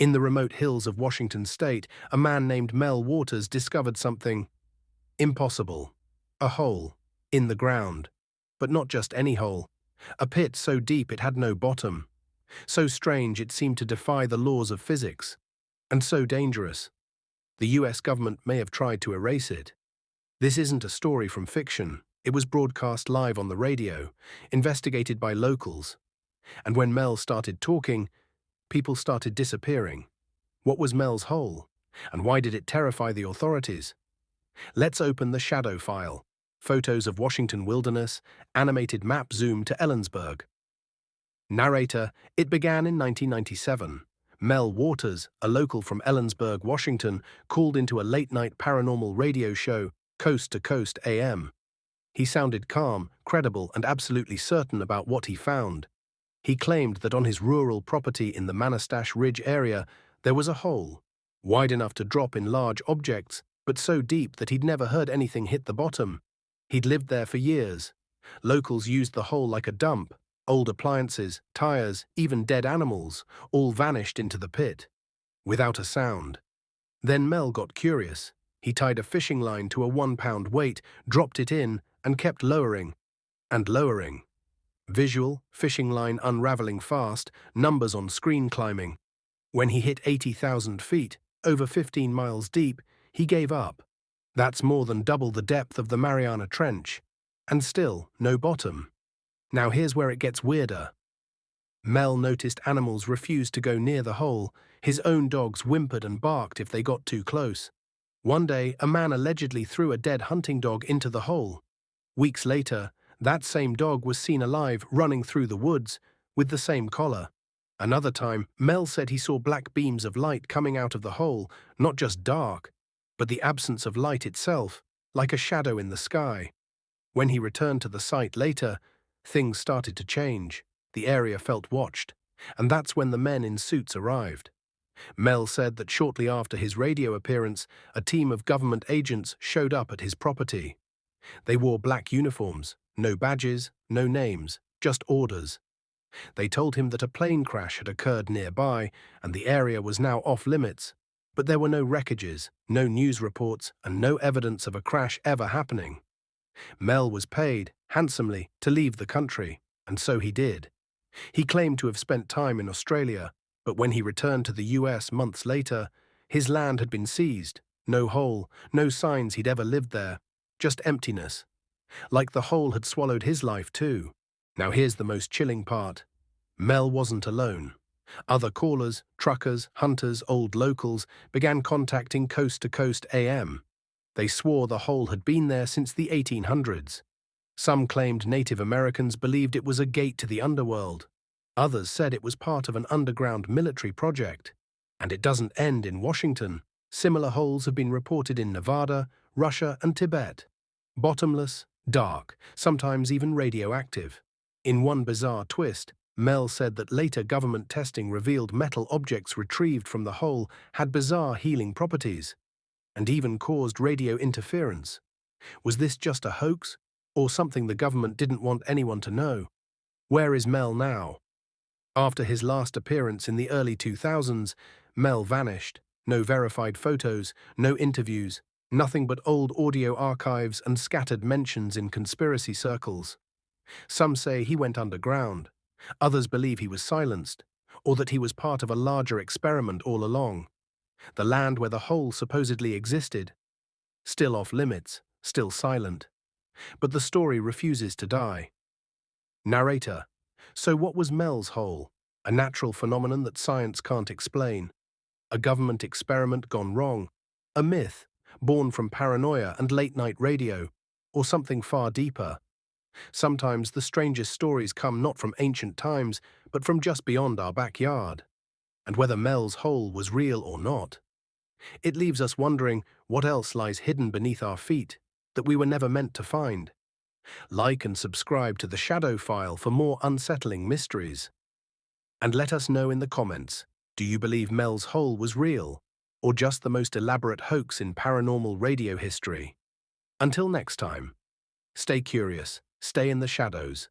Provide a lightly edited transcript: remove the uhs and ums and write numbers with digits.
In the remote hills of Washington state, a man named Mel Waters discovered something impossible. A hole in the ground. But not just any hole. A pit so deep it had no bottom. So strange it seemed to defy the laws of physics. And so dangerous. The US government may have tried to erase it. This isn't a story from fiction. It was broadcast live on the radio, investigated by locals. And when Mel started talking, people started disappearing. What was Mel's hole? And why did it terrify the authorities? Let's open the shadow file. Photos of Washington wilderness, animated map zoom to Ellensburg. Narrator, it began in 1997. Mel Waters, a local from Ellensburg, Washington, called into a late-night paranormal radio show, Coast to Coast AM. He sounded calm, credible, and absolutely certain about what he found. He claimed that on his rural property in the Manastash Ridge area, there was a hole, wide enough to drop in large objects, but so deep that he'd never heard anything hit the bottom. He'd lived there for years. Locals used the hole like a dump. Old appliances, tires, even dead animals, all vanished into the pit, without a sound. Then Mel got curious. He tied a fishing line to a 1-pound weight, dropped it in, and kept lowering and lowering. Visual, fishing line unraveling fast, numbers on screen climbing. When he hit 80,000 feet, over 15 miles deep, he gave up. That's more than double the depth of the Mariana Trench. And still, no bottom. Now here's where it gets weirder. Mel noticed animals refused to go near the hole. His own dogs whimpered and barked if they got too close. One day, a man allegedly threw a dead hunting dog into the hole. Weeks later, that same dog was seen alive running through the woods with the same collar. Another time, Mel said he saw black beams of light coming out of the hole, not just dark, but the absence of light itself, like a shadow in the sky. When he returned to the site later, things started to change. The area felt watched, and that's when the men in suits arrived. Mel said that shortly after his radio appearance, a team of government agents showed up at his property. They wore black uniforms, no badges, no names, just orders. They told him that a plane crash had occurred nearby and the area was now off limits, but there were no wreckages, no news reports, and no evidence of a crash ever happening. Mel was paid, handsomely, to leave the country, and so he did. He claimed to have spent time in Australia, but when he returned to the US months later, his land had been seized. No hole, no signs he'd ever lived there, just emptiness. Like the hole had swallowed his life too. Now here's the most chilling part. Mel wasn't alone. Other callers, truckers, hunters, old locals began contacting Coast to Coast AM. They swore the hole had been there since the 1800s. Some claimed Native Americans believed it was a gate to the underworld. Others said it was part of an underground military project. And it doesn't end in Washington. Similar holes have been reported in Nevada, Russia, and Tibet. Bottomless, dark, sometimes even radioactive. In one bizarre twist, Mel said that later government testing revealed metal objects retrieved from the hole had bizarre healing properties, and even caused radio interference. Was this just a hoax, or something the government didn't want anyone to know? Where is Mel now? After his last appearance in the early 2000s, Mel vanished. No verified photos, no interviews, nothing but old audio archives and scattered mentions in conspiracy circles. Some say he went underground. Others believe he was silenced, or that he was part of a larger experiment all along. The land where the hole supposedly existed. Still off limits, still silent. But the story refuses to die. Narrator. So what was Mel's hole? A natural phenomenon that science can't explain. A government experiment gone wrong. A myth, born from paranoia and late-night radio. Or something far deeper. Sometimes the strangest stories come not from ancient times, but from just beyond our backyard. And whether Mel's hole was real or not, it leaves us wondering what else lies hidden beneath our feet that we were never meant to find. Like and subscribe to the Shadow File for more unsettling mysteries. And let us know in the comments, do you believe Mel's hole was real, or just the most elaborate hoax in paranormal radio history? Until next time, stay curious, stay in the shadows,